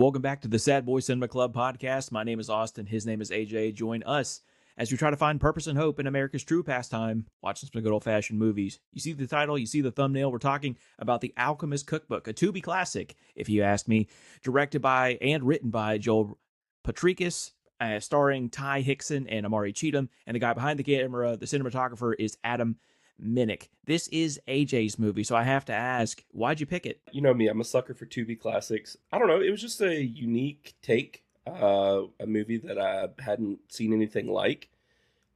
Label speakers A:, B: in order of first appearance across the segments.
A: Welcome back to the Sad Boy Cinema Club podcast. My name is Austin. His name is AJ. Join us as we try to find purpose and hope in America's true pastime, watching some good old-fashioned movies. You see the title, you see the thumbnail. We're talking about The Alchemist Cookbook, a to-be classic, if you ask me, directed by and written by Joel Patrikis, starring Ty Hickson and Amari Cheatham, and the guy behind the camera, the cinematographer, is Adam Minnick. This is AJ's movie, so I have to ask, why'd you pick it?
B: You know me, I'm a sucker for Tubi classics. I don't know, it was just a unique take, a movie that I hadn't seen anything like.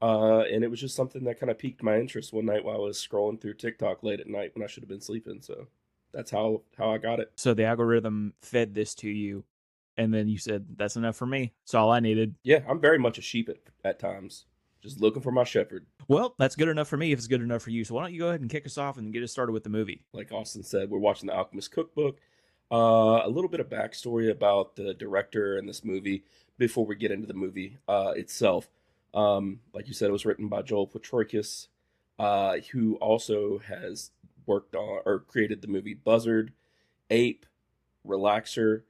B: And it was just something that kind of piqued my interest one night while I was scrolling through TikTok late at night when I should have been sleeping. So that's how I got it.
A: So the algorithm fed this to you, and then you said, that's enough for me. That's all I needed.
B: Yeah, I'm very much a sheep at times, just looking for my shepherd.
A: Well, that's good enough for me if it's good enough for you. So why don't you go ahead and kick us off and get us started with the movie?
B: Like Austin said, we're watching The Alchemist Cookbook. A little bit of backstory about the director and this movie before we get into the movie itself. Like you said, it was written by Joel Patrikis, who also has worked on or created the movie Buzzard, Ape, Relaxer,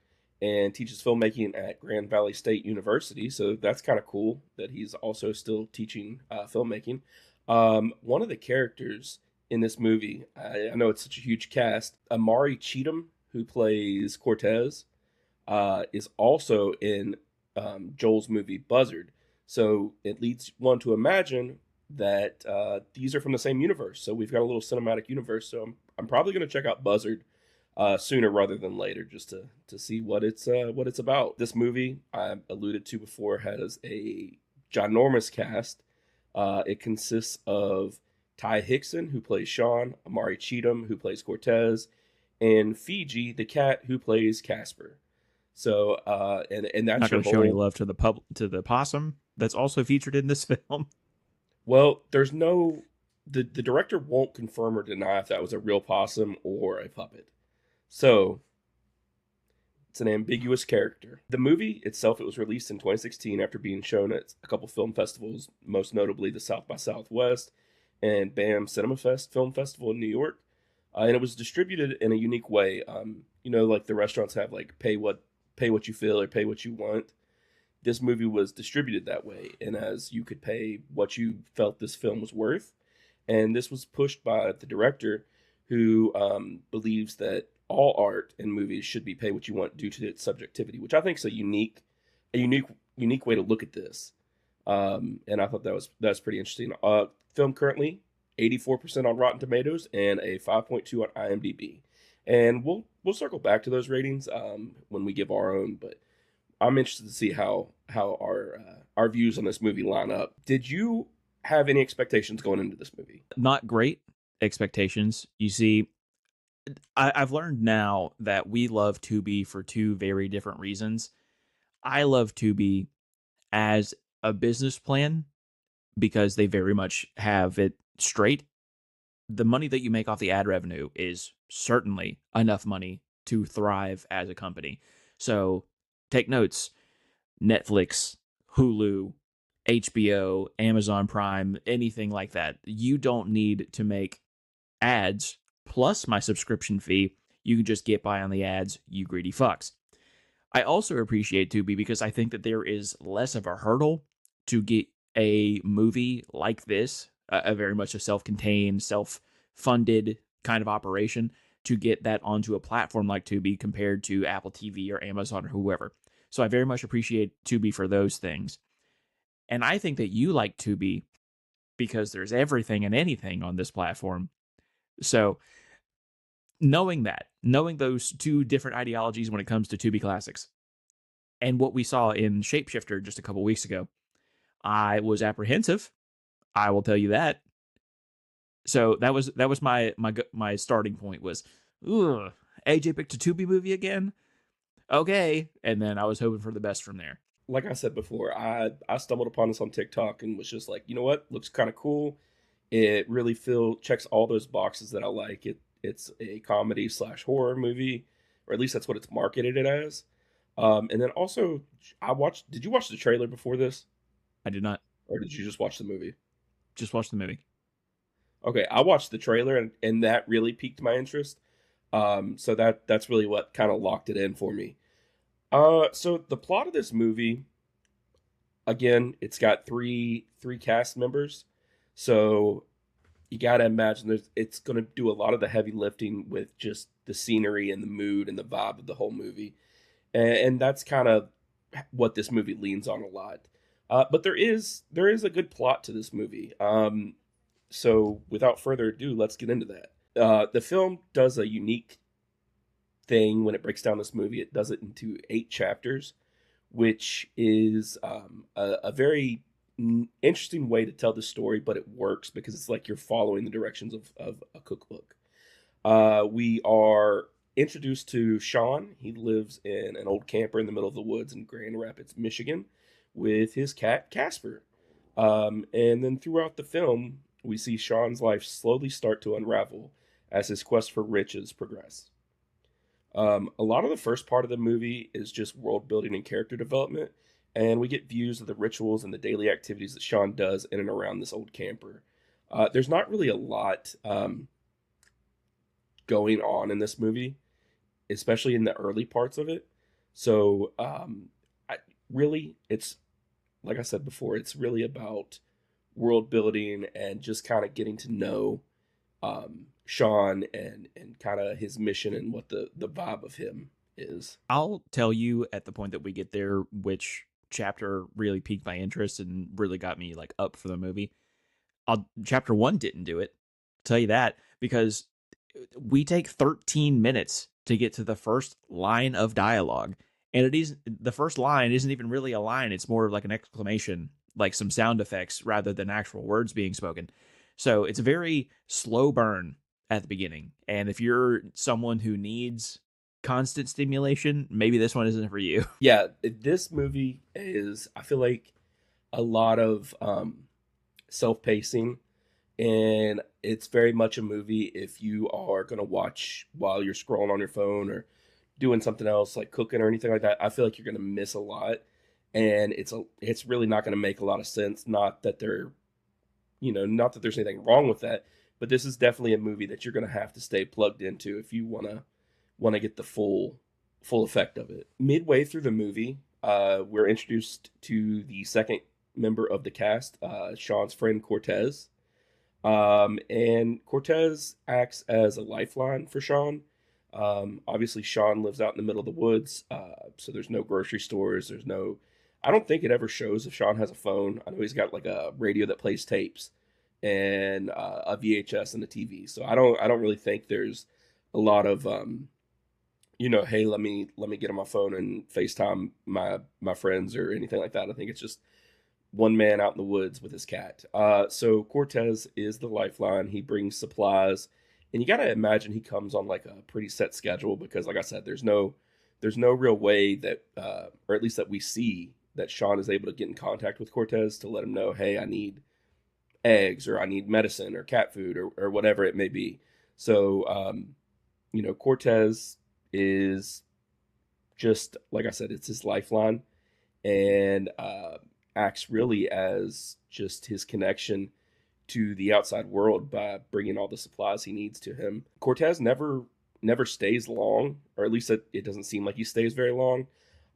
B: and teaches filmmaking at Grand Valley State University. So that's kind of cool that he's also still teaching filmmaking. One of the characters in this movie, I know it's such a huge cast, Amari Cheatham, who plays Cortez, is also in Joel's movie Buzzard. So it leads one to imagine that these are from the same universe. So we've got a little cinematic universe. So I'm probably going to check out Buzzard sooner rather than later, just to see what it's about. This movie, I alluded to before, has a ginormous cast. It consists of Ty Hickson, who plays Sean, Amari Cheatham, who plays Cortez, and Fiji, the cat, who plays Casper. So, and that's
A: not going to show any love to the possum that's also featured in this film.
B: Well, there's no the director won't confirm or deny if that was a real possum or a puppet. So it's an ambiguous character. The movie itself, it was released in 2016 after being shown at a couple film festivals, most notably the South by Southwest and BAM Cinema Fest Film Festival in New York. And it was distributed in a unique way. Like the restaurants have like pay what you feel or pay what you want. This movie was distributed that way, and as you could pay what you felt this film was worth. And this was pushed by the director, who believes that all art and movies should be pay what you want due to its subjectivity, which I think is a unique way to look at this. And I thought that was pretty interesting. Film currently 84% on Rotten Tomatoes and a 5.2 on IMDb. And we'll circle back to those ratings when we give our own, but I'm interested to see how our views on this movie line up. Did you have any expectations going into this movie?
A: Not great expectations. You see, I've learned now that we love Tubi for two very different reasons. I love Tubi as a business plan because they very much have it straight. The money that you make off the ad revenue is certainly enough money to thrive as a company. So take notes. Netflix, Hulu, HBO, Amazon Prime, anything like that. You don't need to make ads plus my subscription fee. You can just get by on the ads, you greedy fucks. I also appreciate Tubi because I think that there is less of a hurdle to get a movie like this, a very much a self-contained, self-funded kind of operation, to get that onto a platform like Tubi compared to Apple TV or Amazon or whoever. So I very much appreciate Tubi for those things. And I think that you like Tubi because there's everything and anything on this platform. So knowing those two different ideologies when it comes to Tubi classics, and what we saw in Shapeshifter just a couple weeks ago, I was apprehensive. I will tell you that. So that was my starting point was, ugh, AJ picked a Tubi movie again? Okay. And then I was hoping for the best from there.
B: Like I said before, I stumbled upon this on TikTok and was just like, you know what? Looks kind of cool. It really checks all those boxes that I like. It's a comedy / horror movie, or at least that's what it's marketed it as. And then also, did you watch the trailer before this?
A: I did not.
B: Or did you just watch the movie?
A: Just watch the movie.
B: Okay, I watched the trailer and that really piqued my interest. So that's really what kind of locked it in for me. So the plot of this movie, again, it's got three cast members. So you got to imagine it's going to do a lot of the heavy lifting with just the scenery and the mood and the vibe of the whole movie. And that's kind of what this movie leans on a lot. But there is a good plot to this movie. So without further ado, let's get into that. The film does a unique thing when it breaks down this movie. It does it into 8 chapters, which is a very interesting way to tell the story, but it works because it's like you're following the directions of a cookbook. We are introduced to Sean. He lives in an old camper in the middle of the woods in Grand Rapids, Michigan, with his cat Casper. And then throughout the film, we see Sean's life slowly start to unravel as his quest for riches progress. A lot of the first part of the movie is just world building and character development, and we get views of the rituals and the daily activities that Sean does in and around this old camper. There's not really a lot going on in this movie, especially in the early parts of it. So, I, really, it's like I said before, it's really about world building and just kind of getting to know Sean and kind of his mission and what the vibe of him is.
A: I'll tell you at the point that we get there which chapter really piqued my interest and really got me like up for the movie. Chapter 1 didn't do it. I'll tell you that because we take 13 minutes to get to the first line of dialogue, and it is the first line isn't even really a line, it's more of like an exclamation, like some sound effects rather than actual words being spoken. So it's a very slow burn at the beginning, and if you're someone who needs constant stimulation, maybe this one isn't for you.
B: Yeah, this movie is, I feel like, a lot of self pacing, and it's very much a movie if you are going to watch while you're scrolling on your phone or doing something else like cooking or anything like that. I feel like you're going to miss a lot, and it's really not going to make a lot of sense. Not that there's anything wrong with that, but this is definitely a movie that you're going to have to stay plugged into if you want to get the full effect of it. Midway through the movie, we're introduced to the second member of the cast, Sean's friend Cortez. And Cortez acts as a lifeline for Sean. Obviously, Sean lives out in the middle of the woods, so there's no grocery stores. There's no. I don't think it ever shows if Sean has a phone. I know he's got like a radio that plays tapes and a VHS and a TV. So I don't really think there's a lot of hey, let me get on my phone and FaceTime my friends or anything like that. I think it's just one man out in the woods with his cat. So Cortez is the lifeline. He brings supplies, and you got to imagine he comes on like a pretty set schedule because, like I said, there's no real way that, or at least that we see that Sean is able to get in contact with Cortez to let him know, hey, I need eggs or I need medicine or cat food or whatever it may be. So, Cortez is just like I said, it's his lifeline and acts really as just his connection to the outside world by bringing all the supplies he needs to him. Cortez never stays long, or at least it doesn't seem like he stays very long.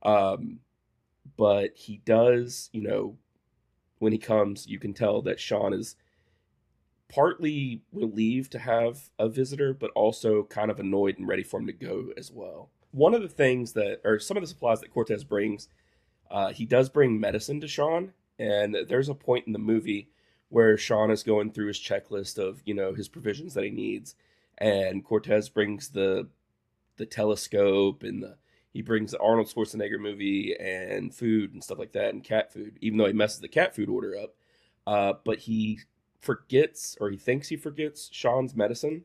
B: Um, but he does, when he comes, you can tell that Sean is partly relieved to have a visitor, but also kind of annoyed and ready for him to go as well. One of the things that, or some of the supplies that Cortez brings, he does bring medicine to Sean, and there's a point in the movie where Sean is going through his checklist of his provisions that he needs, and Cortez brings the telescope and he brings the Arnold Schwarzenegger movie and food and stuff like that and cat food, even though he messes the cat food order up. But he forgets, or he thinks he forgets, Sean's medicine.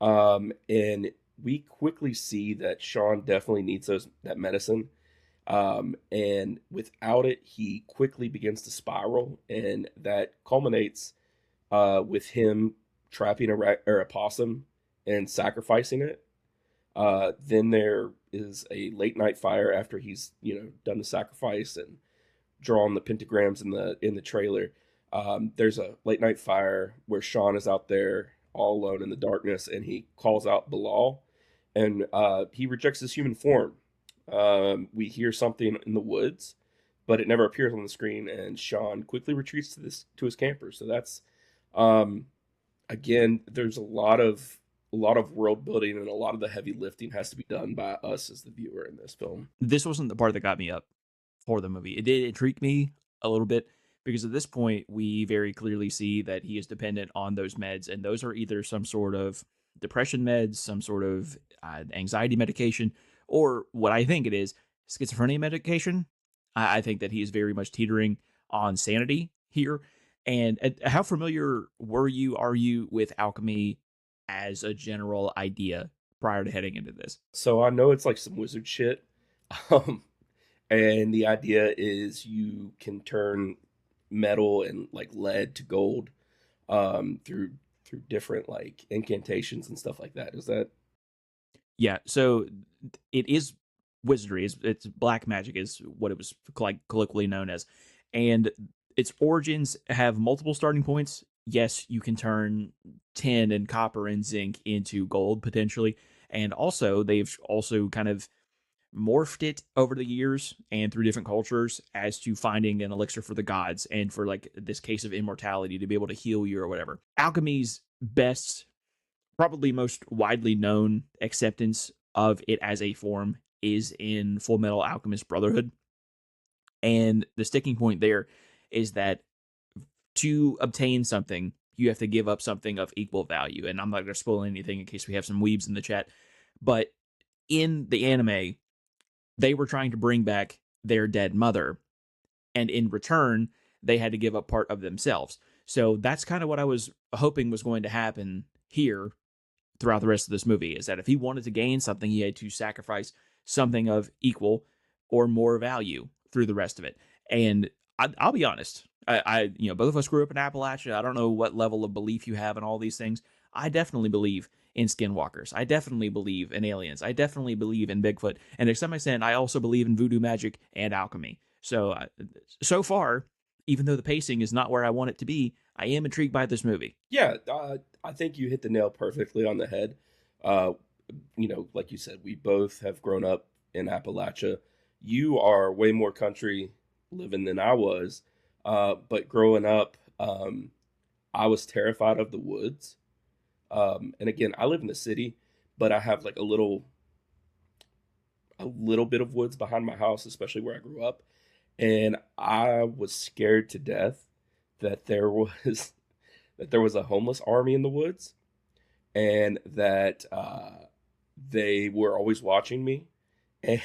B: And we quickly see that Sean definitely needs that medicine. And without it, he quickly begins to spiral, and that culminates with him trapping a possum and sacrificing it. Then there is a late night fire after he's done the sacrifice and drawn the pentagrams in the trailer. There's a late night fire where Sean is out there all alone in the darkness, and he calls out Bilal, and he rejects his human form. We hear something in the woods, but it never appears on the screen, and Sean quickly retreats to his camper. So that's um, again, there's a lot of world building, and a lot of the heavy lifting has to be done by us as the viewer in this film.
A: This wasn't the part that got me up for the movie. It did intrigue me a little bit because at this point we very clearly see that he is dependent on those meds, and those are either some sort of depression meds, some sort of anxiety medication, or what I think it is, schizophrenia medication. I think that he is very much teetering on sanity here. And how familiar are you with alchemy as a general idea prior to heading into this?
B: So I know it's like some wizard shit. Um, and the idea is you can turn metal and like lead to gold through different like incantations and stuff like that. Is that
A: Yeah, so it is wizardry. It's black magic is what it was like colloquially known as, and its origins have multiple starting points. Yes, you can turn tin and copper and zinc into gold potentially, and also they've also kind of morphed it over the years and through different cultures as to finding an elixir for the gods and for like this case of immortality to be able to heal you or whatever. Alchemy's best, probably most widely known acceptance of it as a form is in Full Metal Alchemist Brotherhood. And the sticking point there is that to obtain something, you have to give up something of equal value. And I'm not going to spoil anything in case we have some weebs in the chat. But in the anime, they were trying to bring back their dead mother. And in return, they had to give up part of themselves. So that's kind of what I was hoping was going to happen here throughout the rest of this movie is that if he wanted to gain something, he had to sacrifice something of equal or more value through the rest of it. And I'll be honest, both of us grew up in Appalachia. I don't know what level of belief you have in all these things. I definitely believe in skinwalkers. I definitely believe in aliens. I definitely believe in Bigfoot. And to some extent, I also believe in voodoo magic and alchemy. So far, even though the pacing is not where I want it to be, I am intrigued by this movie.
B: yeah? I think you hit the nail perfectly on the head. Uh, like you said, we both have grown up in Appalachia. You are way more country living than I was, but growing up, I was terrified of the woods. And again, I live in the city, but I have like a little bit of woods behind my house, especially where I grew up, and I was scared to death that there was that there was a homeless army in the woods, and that they were always watching me, and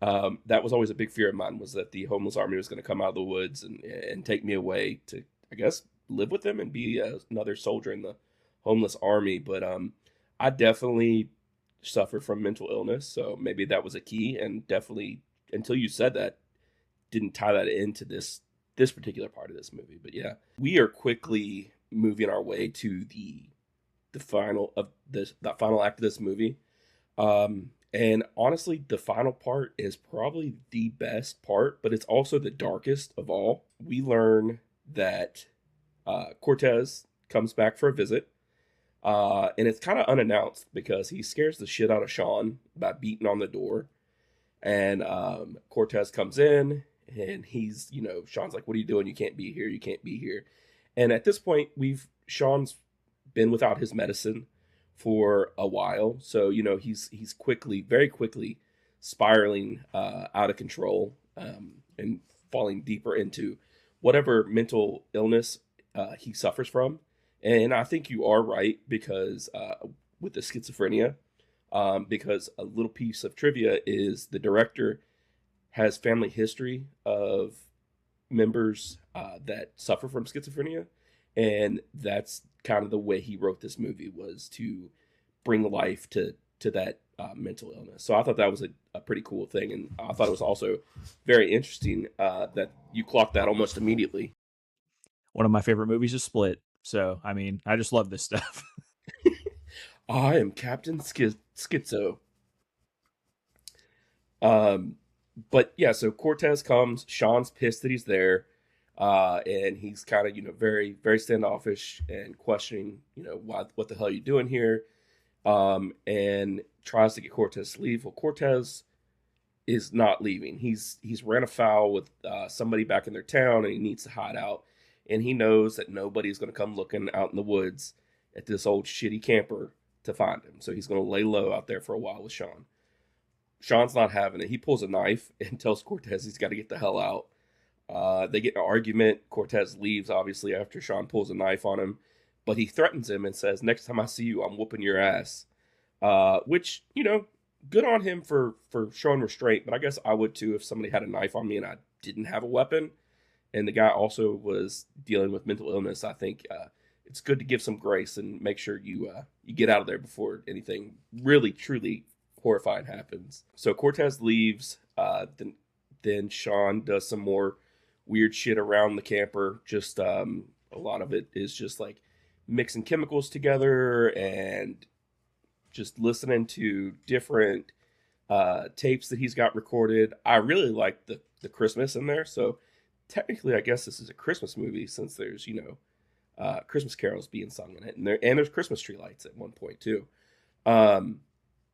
B: that was always a big fear of mine was that the homeless army was going to come out of the woods and take me away to, I guess, live with them and be another soldier in the homeless army. But I definitely suffer from mental illness, so maybe that was a key, and definitely until you said that, didn't tie that into this particular part of this movie. But yeah, we are quickly moving our way to the final of this the final act of this movie. And honestly, the final part is probably the best part, but it's also the darkest of all. We learn that Cortez comes back for a visit, and it's kind of unannounced because he scares the shit out of Sean by beating on the door. And Cortez comes in, and Sean's like, "What are you doing? You can't be here. You can't be here." And at this point, Sean's been without his medicine for a while, so he's very quickly spiraling out of control, and falling deeper into whatever mental illness he suffers from. And I think you are right because with the schizophrenia, because a little piece of trivia is the director has family history of members that suffer from schizophrenia, and that's kind of the way he wrote this movie was to bring life to that mental illness. So I thought that was a pretty cool thing, and I thought it was also very interesting that you clocked that almost immediately.
A: One of my favorite movies is Split. So, I mean, I just love this stuff.
B: I am Captain Schizo. Um, but yeah, so Cortez comes. Sean's pissed that he's there, and he's kind of very very standoffish and questioning what the hell are you doing here, and tries to get Cortez to leave. Well, Cortez is not leaving. He's ran afoul with somebody back in their town, and he needs to hide out. And he knows that nobody's going to come looking out in the woods at this old shitty camper to find him. So he's going to lay low out there for a while with Sean. Sean's not having it. He pulls a knife and tells Cortez he's got to get the hell out. They get in an argument. Cortez leaves, obviously, after Sean pulls a knife on him. But he threatens him and says, "Next time I see you, I'm whooping your ass." Which, good on him for showing restraint. But I guess I would too if somebody had a knife on me and I didn't have a weapon. And the guy also was dealing with mental illness. I think it's good to give some grace and make sure you get out of there before anything really, truly horrifying happens. So Cortez leaves. Then Sean does some more weird shit around the camper. Just a lot of it is just like mixing chemicals together and just listening to different tapes that he's got recorded. I really like the Christmas in there. So technically, I guess this is a Christmas movie since there's Christmas carols being sung in it, and there's Christmas tree lights at one point too. Um,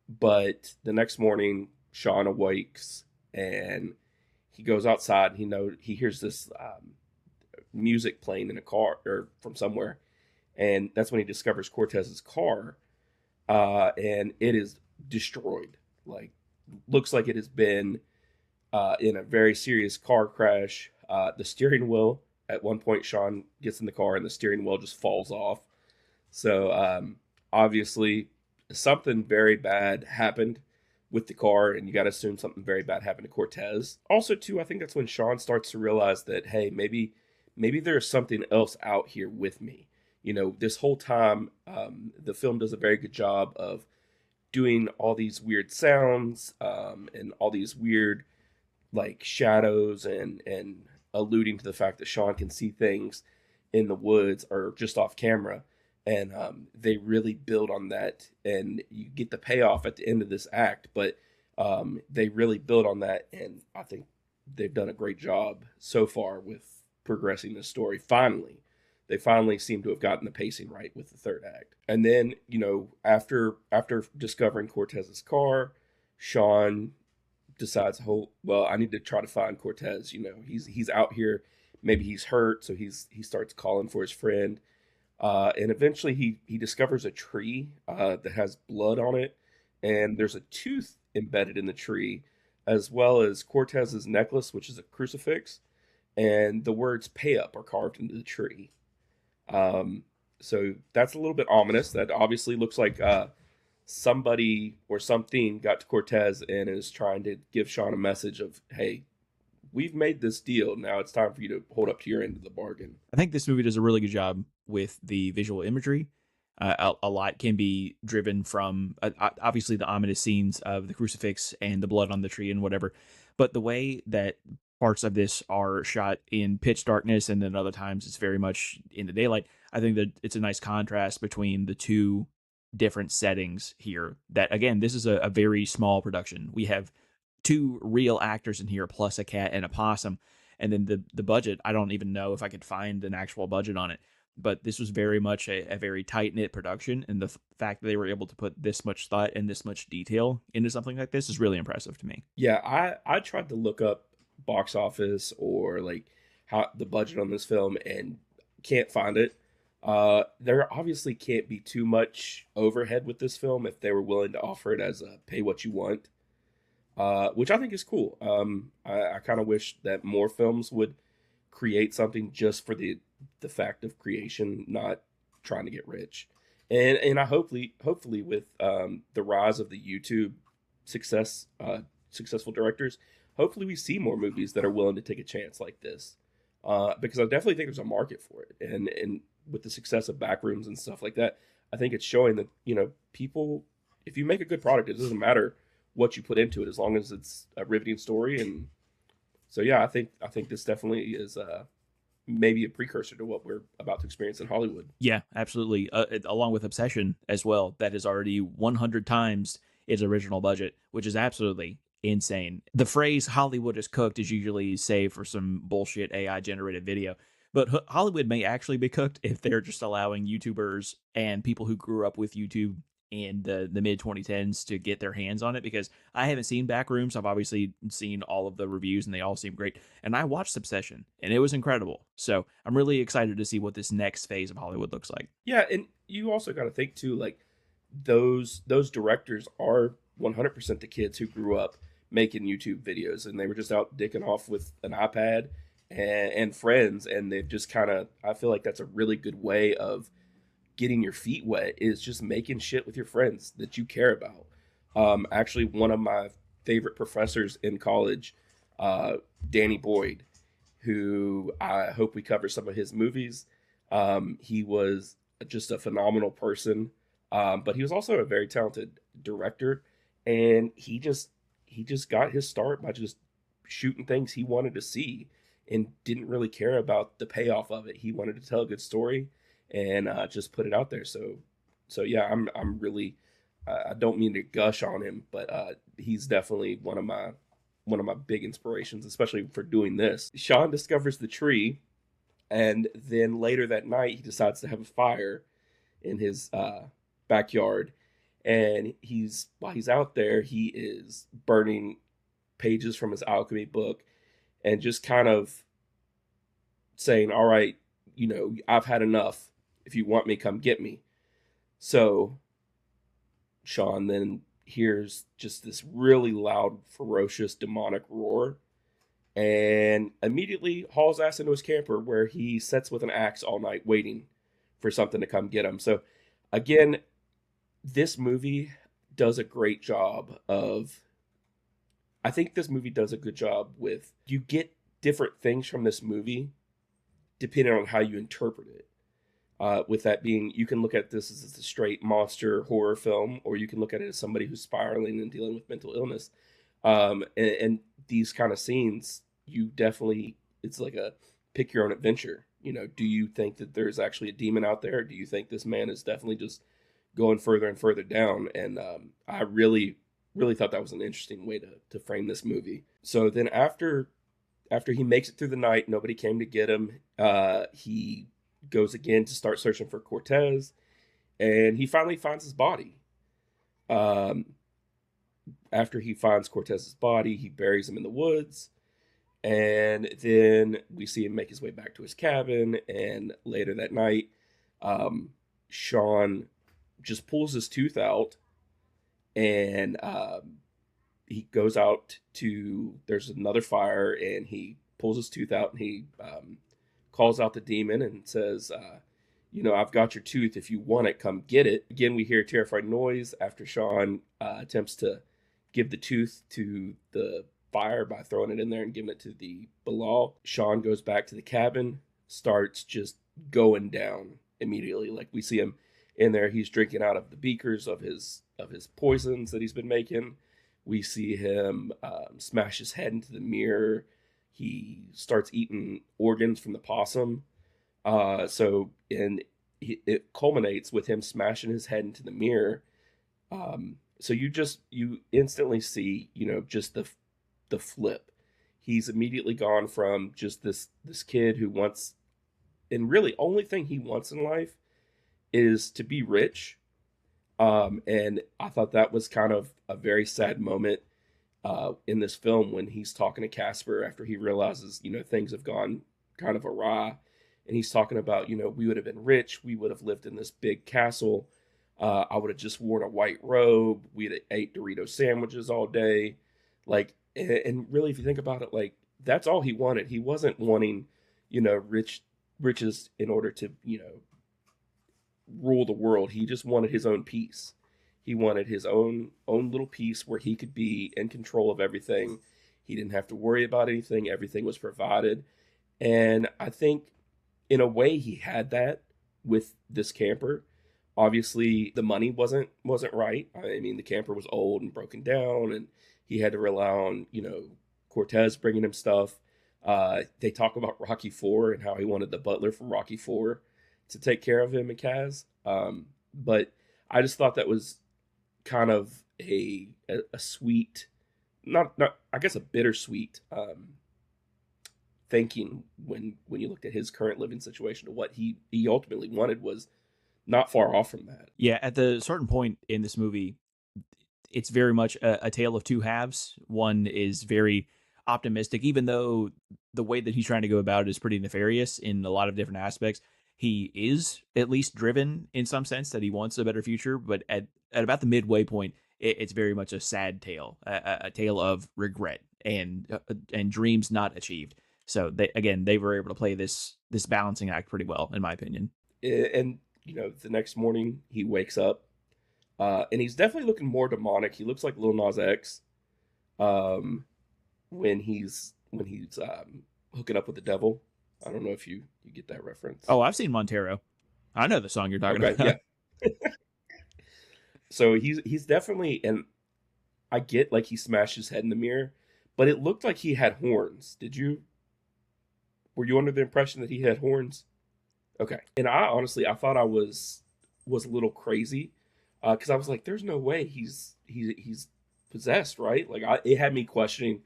B: but the next morning, Sean awakes and he goes outside. And he hears this music playing in a car or from somewhere, and that's when he discovers Cortez's car, and it is destroyed. Like, looks like it has been in a very serious car crash. The steering wheel, at one point, Sean gets in the car and the steering wheel just falls off. So obviously, something very bad happened with the car, and you got to assume something very bad happened to Cortez. Also, too, I think that's when Sean starts to realize that, hey, maybe there's something else out here with me. This whole time, the film does a very good job of doing all these weird sounds and all these weird like shadows and alluding to the fact that Sean can see things in the woods or just off camera. And they really build on that, and you get the payoff at the end of this act. But they really build on that, and I think they've done a great job so far with progressing this story. They finally seem to have gotten the pacing right with the third act. And then, after discovering Cortez's car, Sean decides, "Oh, well, I need to try to find Cortez." He's out here. Maybe he's hurt, so he starts calling for his friend. And eventually he discovers a tree that has blood on it, and there's a tooth embedded in the tree, as well as Cortez's necklace, which is a crucifix, and the words "pay up" are carved into the tree. So that's a little bit ominous. That obviously looks like somebody or something got to Cortez and is trying to give Sean a message of, "Hey, we've made this deal. Now it's time for you to hold up to your end of the bargain."
A: I think this movie does a really good job with the visual imagery. A lot can be driven from obviously the ominous scenes of the crucifix and the blood on the tree and whatever, but the way that parts of this are shot in pitch darkness and then other times it's very much in the daylight. I think that it's a nice contrast between the two different settings here. That again, this is a very small production. We have two real actors in here plus a cat and a possum, and then the budget, I don't even know if I could find an actual budget on it, but this was very much a very tight knit production, and the fact that they were able to put this much thought and this much detail into something like this is really impressive to me.
B: Yeah, I tried to look up box office or like how the budget on this film and can't find it. There obviously can't be too much overhead with this film if they were willing to offer it as a pay what you want, which I think is cool. I kind of wish that more films would create something just for the fact of creation, not trying to get rich. And I hopefully with the rise of the YouTube successful directors, hopefully we see more movies that are willing to take a chance like this, because I definitely think there's a market for it. And with the success of Backrooms and stuff like that, I think it's showing that people, if you make a good product, it doesn't matter what you put into it as long as it's a riveting story. And so yeah, I think this definitely is maybe a precursor to what we're about to experience in Hollywood.
A: Yeah, absolutely. Along with Obsession as well, that is already 100 times its original budget, which is absolutely insane. The phrase Hollywood is cooked is usually saved for some bullshit AI generated video, but Hollywood may actually be cooked if they're just allowing YouTubers and people who grew up with YouTube in the mid 2010s to get their hands on it, because I haven't seen Backrooms. I've obviously seen all of the reviews and they all seem great. And I watched Obsession and it was incredible. So I'm really excited to see what this next phase of Hollywood looks like.
B: Yeah, and you also got to think too, like those directors are 100% the kids who grew up making YouTube videos, and they were just out dicking off with an iPad and friends, and they've just kind of. I feel like that's a really good way of getting your feet wet, is just making shit with your friends that you care about. Actually, one of my favorite professors in college, uh, Danny Boyd, who I hope we cover some of his movies. He was just a phenomenal person, but he was also a very talented director, and he just got his start by just shooting things he wanted to see and didn't really care about the payoff of it. He wanted to tell a good story and just put it out there. So yeah, I'm really I don't mean to gush on him, but he's definitely one of my big inspirations, especially for doing this. Sean discovers the tree, and then later that night, he decides to have a fire in his backyard. And while he's out there, he is burning pages from his alchemy book and just kind of saying, "All right, I've had enough. If you want me, come get me." So Sean then hears just this really loud, ferocious, demonic roar and immediately hauls ass into his camper where he sits with an axe all night waiting for something to come get him. So, again, this movie does a great job of. I think this movie does a good job with. You get different things from this movie depending on how you interpret it. With that being, you can look at this as a straight monster horror film, or you can look at it as somebody who's spiraling and dealing with mental illness. And these kind of scenes, you definitely, it's like a pick your own adventure. Do you think that there's actually a demon out there? Or do you think this man is definitely just going further and further down? And I really, really thought that was an interesting way to frame this movie. So then after he makes it through the night, nobody came to get him. He goes again to start searching for Cortez, and he finally finds his body. Um, After he finds Cortez's body, he buries him in the woods, and then we see him make his way back to his cabin. And later that night, Sean just pulls his tooth out, and he goes out to. There's another fire, and he pulls his tooth out, and he calls out the demon and says, I've got your tooth. If you want it, come get it. Again, we hear a terrifying noise after Sean attempts to give the tooth to the fire by throwing it in there and giving it to the Bilal. Sean goes back to the cabin, starts just going down immediately. Like, we see him in there. He's drinking out of the beakers of his poisons that he's been making. We see him smash his head into the mirror. He starts eating organs from the possum. It culminates with him smashing his head into the mirror. So you instantly see, just the flip. He's immediately gone from just this kid who wants, and really only thing he wants in life is to be rich. And I thought that was kind of a very sad moment in this film when he's talking to Casper after he realizes, things have gone kind of awry. And he's talking about, we would have been rich. We would have lived in this big castle. I would have just worn a white robe. We'd have ate Dorito sandwiches all day. Like, and really, if you think about it, like, that's all he wanted. He wasn't wanting, riches in order to, rule the world. He just wanted his own peace. He wanted his own little piece where he could be in control of everything. He didn't have to worry about anything. Everything was provided. And I think in a way he had that with this camper. Obviously the money wasn't right. I mean, the camper was old and broken down, and he had to rely on, Cortez bringing him stuff. They talk about Rocky 4 and how he wanted the butler from Rocky 4 to take care of him and Kaz. But I just thought that was kind of a sweet, not I guess a bittersweet thinking when you looked at his current living situation. To what he ultimately wanted was not far off from that.
A: Yeah, at the certain point in this movie, it's very much a tale of two halves. One is very optimistic, even though the way that he's trying to go about it is pretty nefarious in a lot of different aspects. He is at least driven in some sense that he wants a better future, but at about the midway point, it's very much a sad tale, a tale of regret and dreams not achieved. So they were able to play this balancing act pretty well, in my opinion.
B: And the next morning he wakes up, and he's definitely looking more demonic. He looks like Lil Nas X, um, when he's hooking up with the devil. I don't know if you get that reference.
A: Oh, I've seen Montero. I know the song you're talking
B: Okay,
A: about.
B: yeah. So he's definitely, and I get like he smashed his head in the mirror, but it looked like he had horns. Were you under the impression that he had horns? Okay. And I honestly, I thought I was a little crazy, because I was like, "There's no way he's possessed, right?" Like, it had me questioning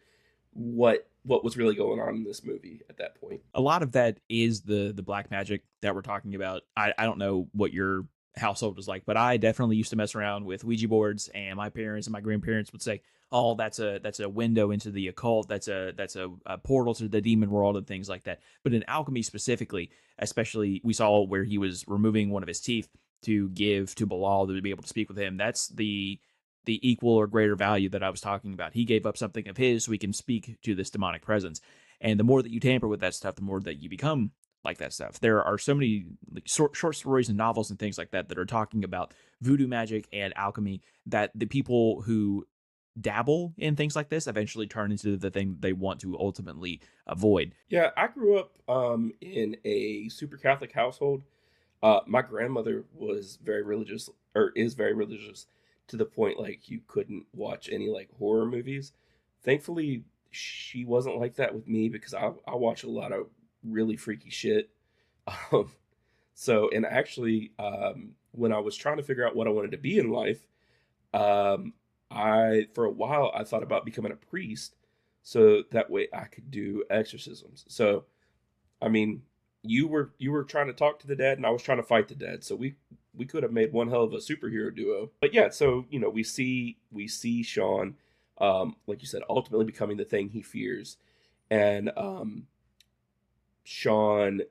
B: what was really going on in this movie at that point.
A: A lot of that is the black magic that we're talking about. I don't know what your household was like, but I definitely used to mess around with Ouija boards, and my parents and my grandparents would say, "Oh, that's a window into the occult. That's a portal to the demon world and things like that." But in alchemy specifically, especially we saw where he was removing one of his teeth to give to Bilal to be able to speak with him. That's the equal or greater value that I was talking about. He gave up something of his so he can speak to this demonic presence. And the more that you tamper with that stuff, the more that you become like that stuff. There are so many like, short stories and novels and things like that are talking about voodoo magic and alchemy that the people who dabble in things like this eventually turn into the thing they want to ultimately avoid.
B: Yeah, I grew up in a super Catholic household. My grandmother was very religious, or is very religious, to the point like you couldn't watch any like horror movies. Thankfully, she wasn't like that with me, because I watch a lot of really freaky shit. Um, and actually, when I was trying to figure out what I wanted to be in life, um, I for a while I thought about becoming a priest, so that way I could do exorcisms. So I mean, you were trying to talk to the dead, and I was trying to fight the dead. So we could have made one hell of a superhero duo. But yeah, so we see Sean, like you said, ultimately becoming the thing he fears, and Sean,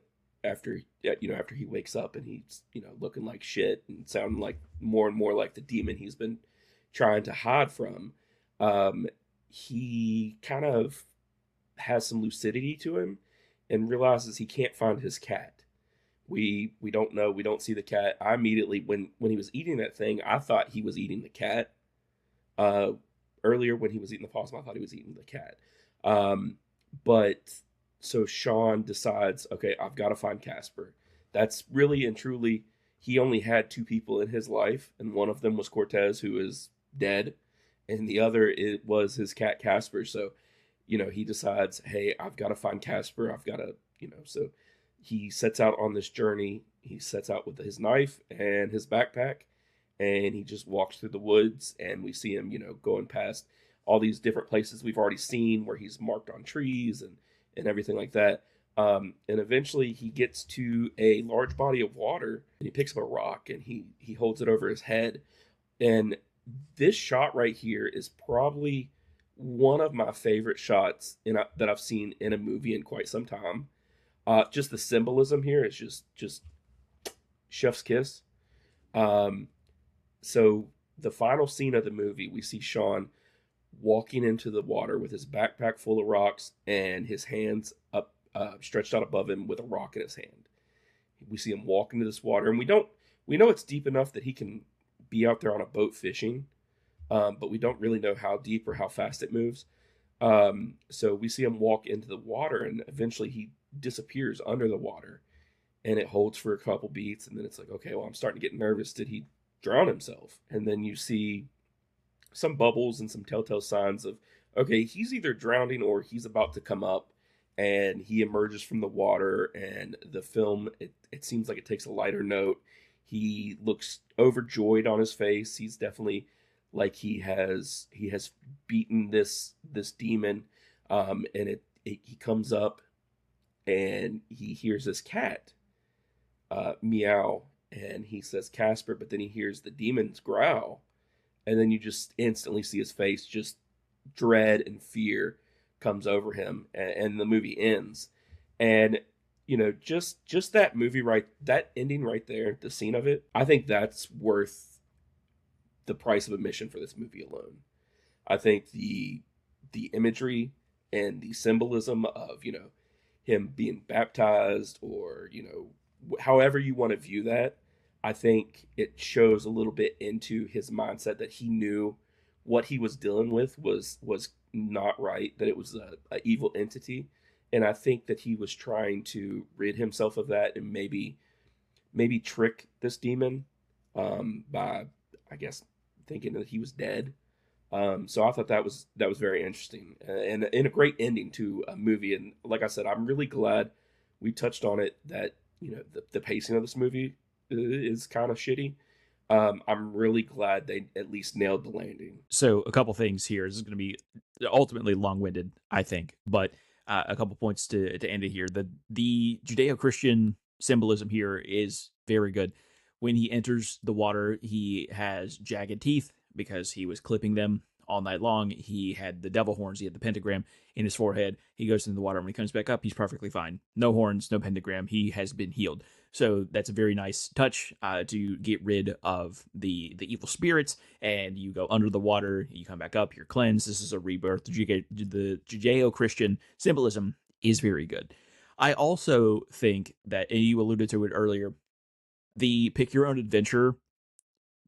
B: after after he wakes up and he's looking like shit and sounding like more and more like the demon he's been trying to hide from, um, he kind of has some lucidity to him and realizes he can't find his cat. We don't know. We don't see the cat. I immediately, when he was eating that thing, I thought he was eating the cat. Uh, Earlier when he was eating the possum, I thought he was eating the cat. Um, but so Sean decides, okay, I've got to find Casper. That's really and truly, he only had two people in his life, and one of them was Cortez, who is dead, and the other it was his cat Casper. So he decides, hey, I've got to find Casper. I've got to, so he sets out on this journey. He sets out with his knife and his backpack, and he just walks through the woods, and we see him, going past all these different places we've already seen where he's marked on trees and everything like that. And eventually he gets to a large body of water, and he picks up a rock, and he holds it over his head. And this shot right here is probably one of my favorite shots that I've seen in a movie in quite some time. Just the symbolism here is just chef's kiss. Um, so the final scene of the movie, we see Sean walking into the water with his backpack full of rocks and his hands up, stretched out above him with a rock in his hand. We see him walk into this water, and we know it's deep enough that he can be out there on a boat fishing, but we don't really know how deep or how fast it moves. So we see him walk into the water, and eventually he disappears under the water, and it holds for a couple beats, and then it's like, okay, well, I'm starting to get nervous. Did he drown himself? And then you see some bubbles and some telltale signs of, okay, he's either drowning or he's about to come up, and he emerges from the water, and the film, it seems like it takes a lighter note. He looks overjoyed on his face. He's definitely like he has beaten this demon, and he comes up, and he hears this cat meow, and he says Casper, but then he hears the demons growl, and then you just instantly see his face, just dread and fear comes over him, and the movie ends. And just that movie, right, that ending right there, the scene of it, I think that's worth the price of admission for this movie alone. I think the imagery and the symbolism of him being baptized, or however you want to view that, I think it shows a little bit into his mindset that he knew what he was dealing with was not right, that it was a evil entity, and I think that he was trying to rid himself of that, and maybe trick this demon, by, I guess, thinking that he was dead. So I thought that was very interesting, and a great ending to a movie. And like I said, I'm really glad we touched on it. That the pacing of this movie is kind of shitty. I'm really glad they at least nailed the landing.
A: So a couple things here. This is going to be ultimately long-winded, I think, but a couple points to end it here. The Judeo-Christian symbolism here is very good. When he enters the water, he has jagged teeth because he was clipping them all night long. He had the devil horns. He had the pentagram in his forehead. He goes into the water. When he comes back up, he's perfectly fine. No horns, no pentagram. He has been healed. So that's a very nice touch to get rid of the evil spirits. And you go under the water, you come back up, you're cleansed. This is a rebirth. The Judeo-Christian symbolism is very good. I also think that, and you alluded to it earlier, the pick your own adventure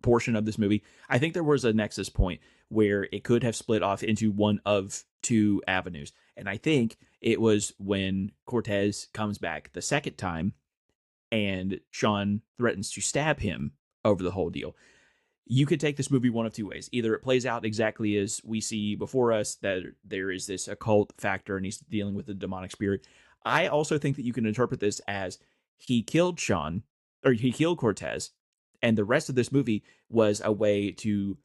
A: portion of this movie, I think there was a nexus point where it could have split off into one of two avenues. And I think it was when Cortez comes back the second time and Sean threatens to stab him over the whole deal. You could take this movie one of two ways. Either it plays out exactly as we see before us, that there is this occult factor and he's dealing with a demonic spirit. I also think that you can interpret this as he killed Sean, or he killed Cortez, and the rest of this movie was a way to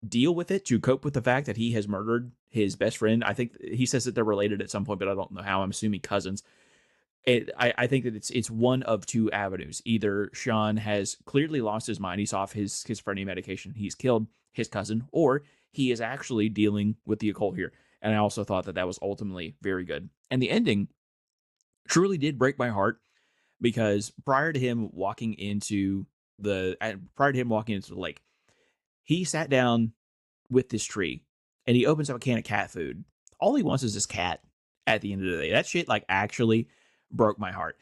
A: deal with it, to cope with the fact that he has murdered his best friend. I think he says that they're related at some point, but I don't know how. I'm assuming cousins. I think that it's one of two avenues. Either Sean has clearly lost his mind, he's off his schizophrenia medication, he's killed his cousin, or he is actually dealing with the occult here. And I also thought that that was ultimately very good. And the ending truly did break my heart because prior to him walking into the lake, he sat down with this tree and he opens up a can of cat food. All he wants is this cat at the end of the day. That shit like actually broke my heart.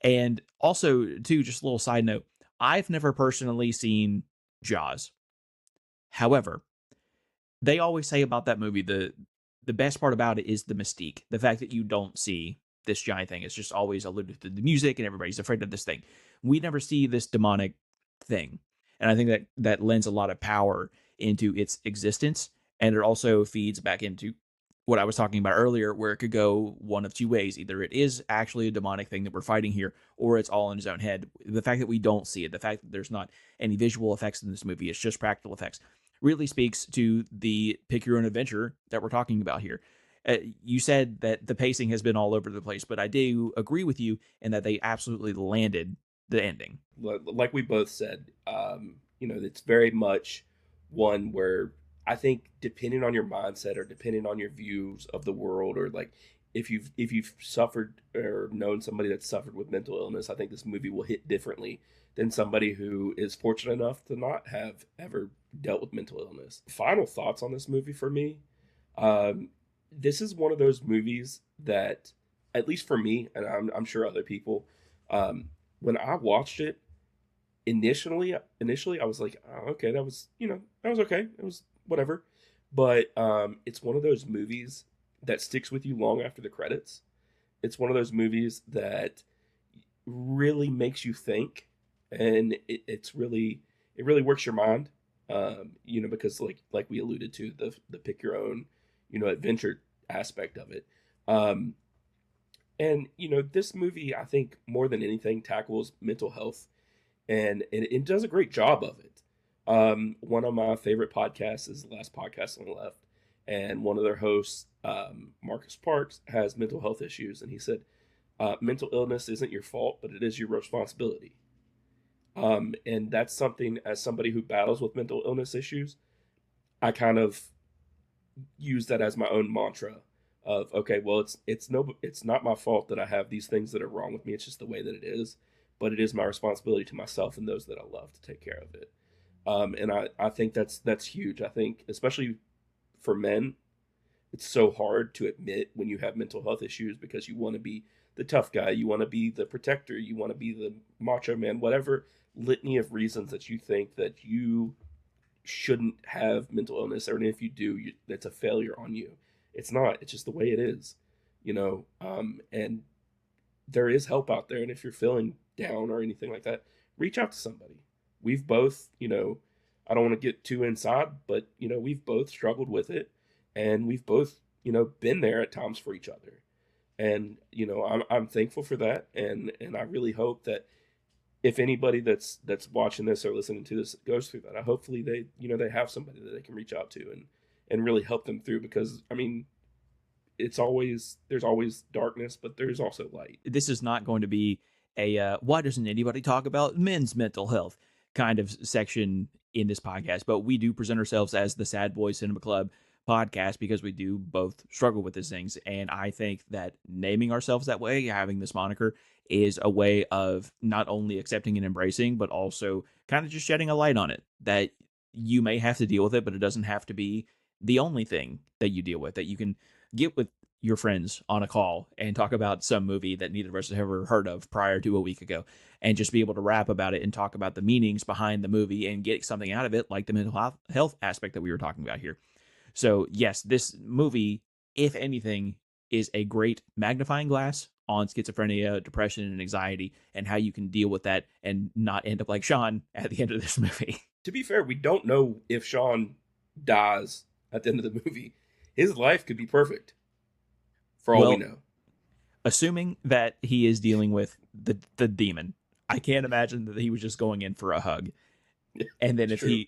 A: And also, too, just a little side note, I've never personally seen Jaws. However, they always say about that movie the best part about it is the mystique, the fact that you don't see this giant thing. It's just always alluded to the music, and everybody's afraid of this thing. We never see this demonic thing, and I think that that lends a lot of power into its existence, and it also feeds back into what I was talking about earlier, where it could go one of two ways. Either it is actually a demonic thing that we're fighting here, or it's all in his own head. The fact that we don't see it, the fact that there's not any visual effects in this movie, it's just practical effects, really speaks to the pick your own adventure that we're talking about here. You said that the pacing has been all over the place, but I do agree with you in that they absolutely landed the ending.
B: Like we both said, it's very much one where I think, depending on your mindset or depending on your views of the world, or like if you've suffered or known somebody that's suffered with mental illness, I think this movie will hit differently than somebody who is fortunate enough to not have ever dealt with mental illness. Final thoughts on this movie for me. Um, this is one of those movies that, at least for me, and I'm sure other people, when I watched it, initially I was like, oh, okay, that was okay, it was whatever. But it's one of those movies that sticks with you long after the credits. It's one of those movies that really makes you think, and it really works your mind. Because like we alluded to, the pick your own adventure aspect of it. um and this movie, I think, more than anything, tackles mental health, and it does a great job of it. One of my favorite podcasts is the Last Podcast on the Left, and one of their hosts, Marcus Parks, has mental health issues, and he said, mental illness isn't your fault, but it is your responsibility. And that's something, as somebody who battles with mental illness issues, I kind of use that as my own mantra of, okay, well, it's not my fault that I have these things that are wrong with me. It's just the way that it is, but it is my responsibility to myself and those that I love to take care of it. And I think that's huge. I think especially for men, it's so hard to admit when you have mental health issues because you want to be the tough guy, you want to be the protector, you want to be the macho man, whatever litany of reasons that you think that you shouldn't have mental illness, or if you do, that's a failure on you. It's not. It's just the way it is, you know. And there is help out there, and if you're feeling down or anything like that, reach out to somebody. We've both, you know, I don't want to get too inside, but you know, we've both struggled with it, and we've both, you know, been there at times for each other. And you know, I'm thankful for that, and I really hope that if anybody that's watching this or listening to this goes through that, hopefully they, you know, they have somebody that they can reach out to and really help them through, because I mean, there's always darkness, but there's also light.
A: This is not going to be a why doesn't anybody talk about men's mental health kind of section in this podcast, but we do present ourselves as the Sad Boy Cinema Club podcast because we do both struggle with these things. And I think that naming ourselves that way, having this moniker, is a way of not only accepting and embracing, but also kind of just shedding a light on it, that you may have to deal with it, but it doesn't have to be the only thing that you deal with, that you can get with your friends on a call and talk about some movie that neither of us have ever heard of prior to a week ago, and just be able to rap about it and talk about the meanings behind the movie and get something out of it, like the mental health aspect that we were talking about here. So, yes, this movie, if anything, is a great magnifying glass on schizophrenia, depression, and anxiety, and how you can deal with that and not end up like Sean at the end of this movie.
B: To be fair, we don't know if Sean dies at the end of the movie. His life could be perfect for all we
A: Well,
B: know.
A: assuming that he is dealing with the demon, I can't imagine that he was just going in for a hug. And then
B: It's true.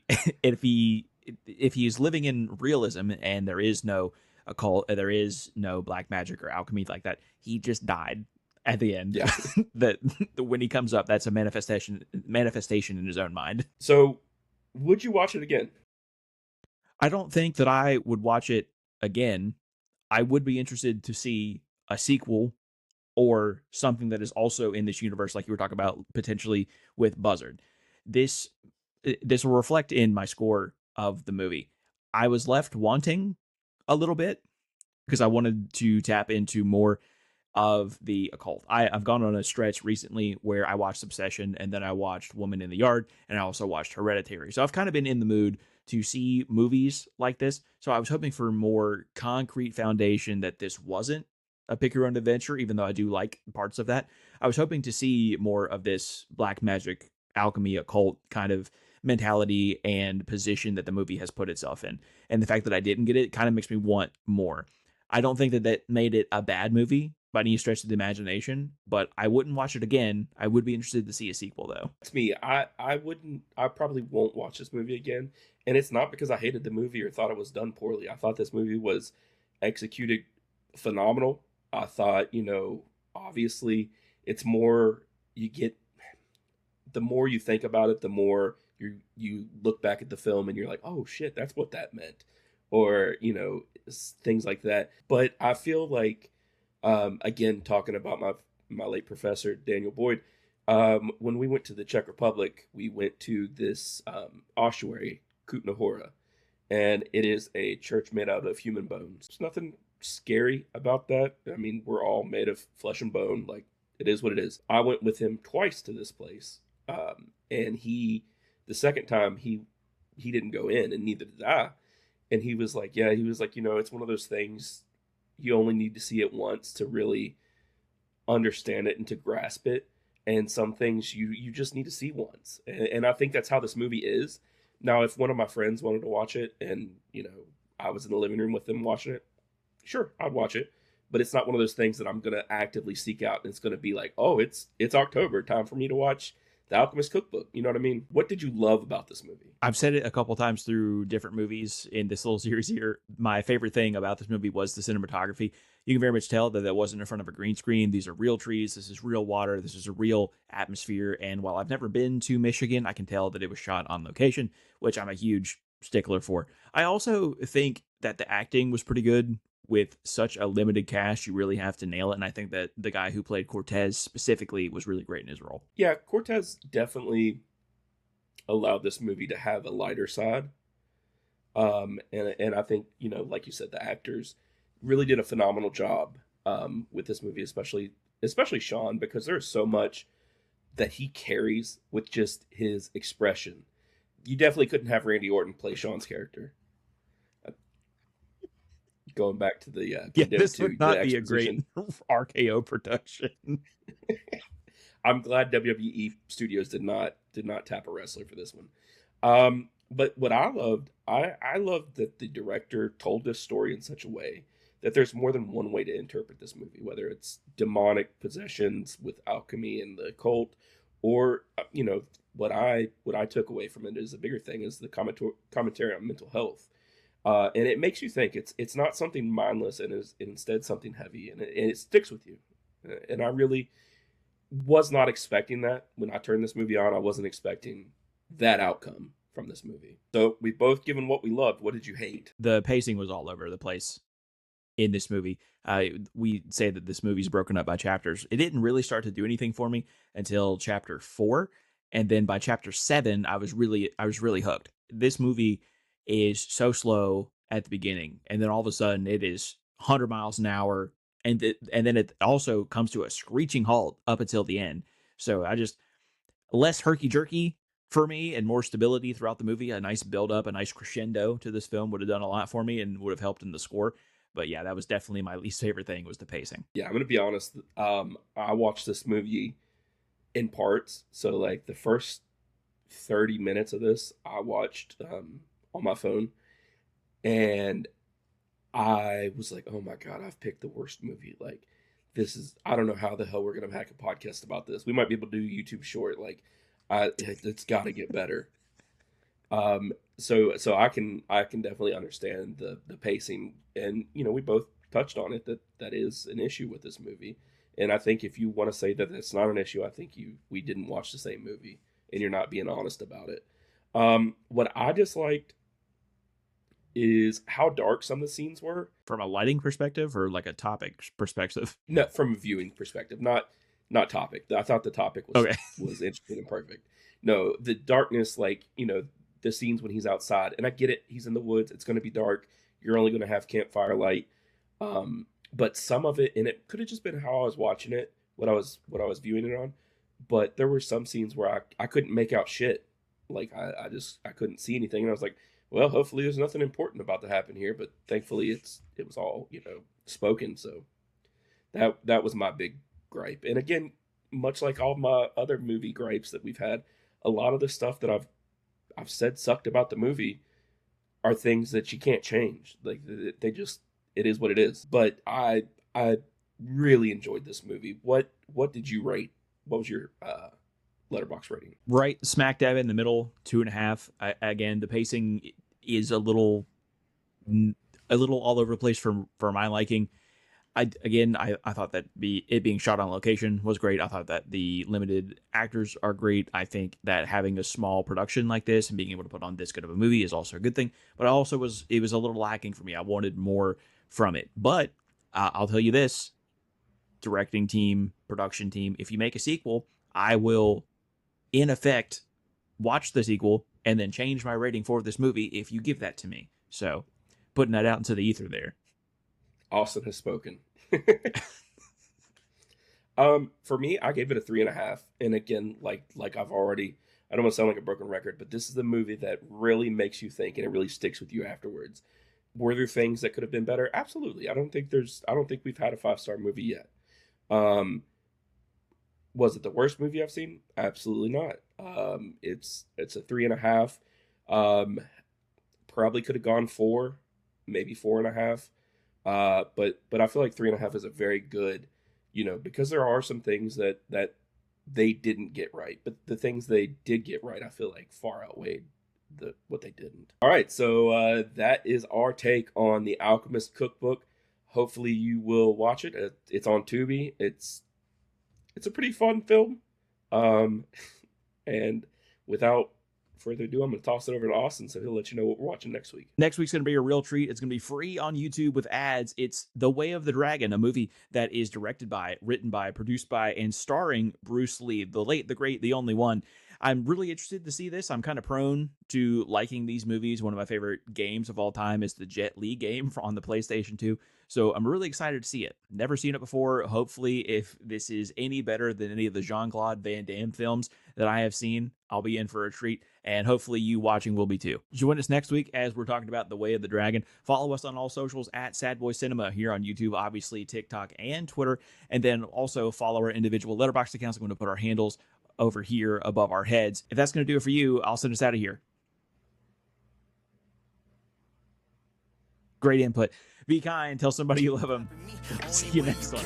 A: if he's living in realism and there is no occult, there is no black magic or alchemy like that, he just died at the end.
B: Yeah.
A: that when he comes up, that's a manifestation in his own mind.
B: So, would you watch it again?
A: I don't think that I would watch it again. I would be interested to see a sequel or something that is also in this universe, like you were talking about potentially with Buzzard. This this will reflect in my score of the movie. I was left wanting a little bit because I wanted to tap into more of the occult. I've gone on a stretch recently where I watched Obsession and then I watched Woman in the Yard and I also watched Hereditary. So I've kind of been in the mood to see movies like this. So I was hoping for more concrete foundation that this wasn't a pick your own adventure, even though I do like parts of that. I was hoping to see more of this black magic, alchemy, occult kind of mentality and position that the movie has put itself in. And the fact that I didn't get it kind of makes me want more. I don't think that that made it a bad movie by any stretch of the imagination, but I wouldn't watch it again. I would be interested to see a sequel, though.
B: It's me. I probably won't watch this movie again. And it's not because I hated the movie or thought it was done poorly. I thought this movie was executed phenomenal. I thought, you know, obviously it's more you get, the more you think about it, the more you look back at the film and you're like, oh shit, that's what that meant, or you know, things like that. But I feel like, again, talking about my late professor Daniel Boyd, when we went to the Czech Republic, we went to this ossuary, Kutna Hora, and it is a church made out of human bones. There's nothing scary about that. I mean, we're all made of flesh and bone. Like, it is what it is. I went with him twice to this place, and the second time he didn't go in, and neither did I. And he was like, yeah, he was like, you know, it's one of those things you only need to see it once to really understand it and to grasp it. And some things you just need to see once. And I think that's how this movie is. Now, if one of my friends wanted to watch it and, you know, I was in the living room with them watching it, sure, I'd watch it. But it's not one of those things that I'm going to actively seek out. And it's going to be like, oh, it's October, time for me to watch The Alchemist Cookbook. You know what I mean? What did you love about this movie?
A: I've said it a couple times through different movies in this little series here. My favorite thing about this movie was the cinematography. You can very much tell that wasn't in front of a green screen. These are real trees. This is real water. This is a real atmosphere. And while I've never been to Michigan, I can tell that it was shot on location, which I'm a huge stickler for. I also think that the acting was pretty good. With such a limited cast, you really have to nail it. And I think that the guy who played Cortez specifically was really great in his role.
B: Yeah, Cortez definitely allowed this movie to have a lighter side. And I think, you know, like you said, the actors really did a phenomenal job with this movie, especially Sean, because there's so much that he carries with just his expression. You definitely couldn't have Randy Orton play Sean's character. Uh, Going back to the
A: Yeah,
B: Condemned
A: this
B: 2,
A: would
B: the
A: not be a great
B: exposition.
A: RKO production.
B: I'm glad WWE Studios did not tap a wrestler for this one. But what I loved that the director told this story in such a way that there's more than one way to interpret this movie, whether it's demonic possessions with alchemy and the occult, or you know what I took away from it is a bigger thing is the commentary on mental health. And it makes you think. It's not something mindless, and is instead something heavy, and it sticks with you. And I really was not expecting that when I turned this movie on. I wasn't expecting that outcome from this movie. So we both given what we loved. What did you hate?
A: The pacing was all over the place in this movie. We say that this movie's broken up by chapters. It didn't really start to do anything for me until chapter 4, and then by chapter 7, I was really hooked. This movie is so slow at the beginning, and then all of a sudden it is 100 miles an hour, and then it also comes to a screeching halt up until the end. So I just less herky jerky for me and more stability throughout the movie. A nice build up, a nice crescendo to this film would have done a lot for me and would have helped in the score. But yeah, that was definitely my least favorite thing was the pacing.
B: Yeah, I'm gonna be honest. I watched this movie in parts. So like the first 30 minutes of this, I watched on my phone, and I was like, "Oh my god, I've picked the worst movie." Like, this is I don't know how the hell we're gonna make a podcast about this. We might be able to do YouTube short. Like, it's got to get better. So I can definitely understand the pacing, and you know we both touched on it that is an issue with this movie. And I think if you want to say that it's not an issue, I think we didn't watch the same movie, and you're not being honest about it. What I disliked is how dark some of the scenes were.
A: From a lighting perspective or like a topic perspective?
B: No, from a viewing perspective, not topic. I thought the topic was
A: Okay.
B: was interesting and perfect. No, the darkness, like the scenes when he's outside, and I get it. He's in the woods. It's going to be dark. You're only going to have campfire light. But some of it, and it could have just been how I was watching it, what I was viewing it on. But there were some scenes where I couldn't make out shit. Like I couldn't see anything, and I was like, well, hopefully there's nothing important about to happen here. But thankfully, it was all spoken. So that was my big gripe. And again, much like all my other movie gripes that we've had, a lot of the stuff that I've said sucked about the movie are things that you can't change. Like they just it is what it is. But I really enjoyed this movie. What did you rate? What was your letterbox rating?
A: Right smack dab in the middle, 2.5. Again, the pacing is a little all over the place for my liking. I thought that it being shot on location was great. I thought that the limited actors are great. I think that having a small production like this and being able to put on this good of a movie is also a good thing. But it was a little lacking for me. I wanted more from it. But I'll tell you this: directing team, production team. If you make a sequel, I will, in effect, watch the sequel and then change my rating for this movie if you give that to me. So, putting that out into the ether there.
B: Austin has spoken. For me, I gave it a 3.5. And again, like I don't want to sound like a broken record, but this is the movie that really makes you think and it really sticks with you afterwards. Were there things that could have been better? Absolutely. I don't think we've had a 5-star movie yet. Um, was it the worst movie I've seen? Absolutely not. It's a 3.5. Um, Probably could have gone 4, maybe 4.5. But I feel like 3.5 is a very good, because there are some things that they didn't get right, but the things they did get right, I feel like far outweighed what they didn't. All right, so that is our take on the Alchemist Cookbook. Hopefully, you will watch it. It's on Tubi. It's a pretty fun film. Um, and without further ado, I'm going to toss it over to Austin so he'll let you know what we're watching next week.
A: Next week's going to be a real treat. It's going to be free on YouTube with ads. It's The Way of the Dragon, a movie that is directed by, written by, produced by, and starring Bruce Lee, the late, the great, the only one. I'm really interested to see this. I'm kind of prone to liking these movies. One of my favorite games of all time is the Jet Li game on the PlayStation 2. So I'm really excited to see it. Never seen it before. Hopefully, if this is any better than any of the Jean-Claude Van Damme films that I have seen, I'll be in for a treat. And hopefully you watching will be too. Join us next week as we're talking about The Way of the Dragon. Follow us on all socials at Sad Boy Cinema here on YouTube, obviously TikTok and Twitter. And then also follow our individual Letterboxd accounts. I'm going to put our handles over here above our heads. If that's going to do it for you, I'll send us out of here. Great input. Be kind. Tell somebody you love them. See you next one.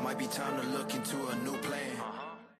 C: Might be time to look into a new plan.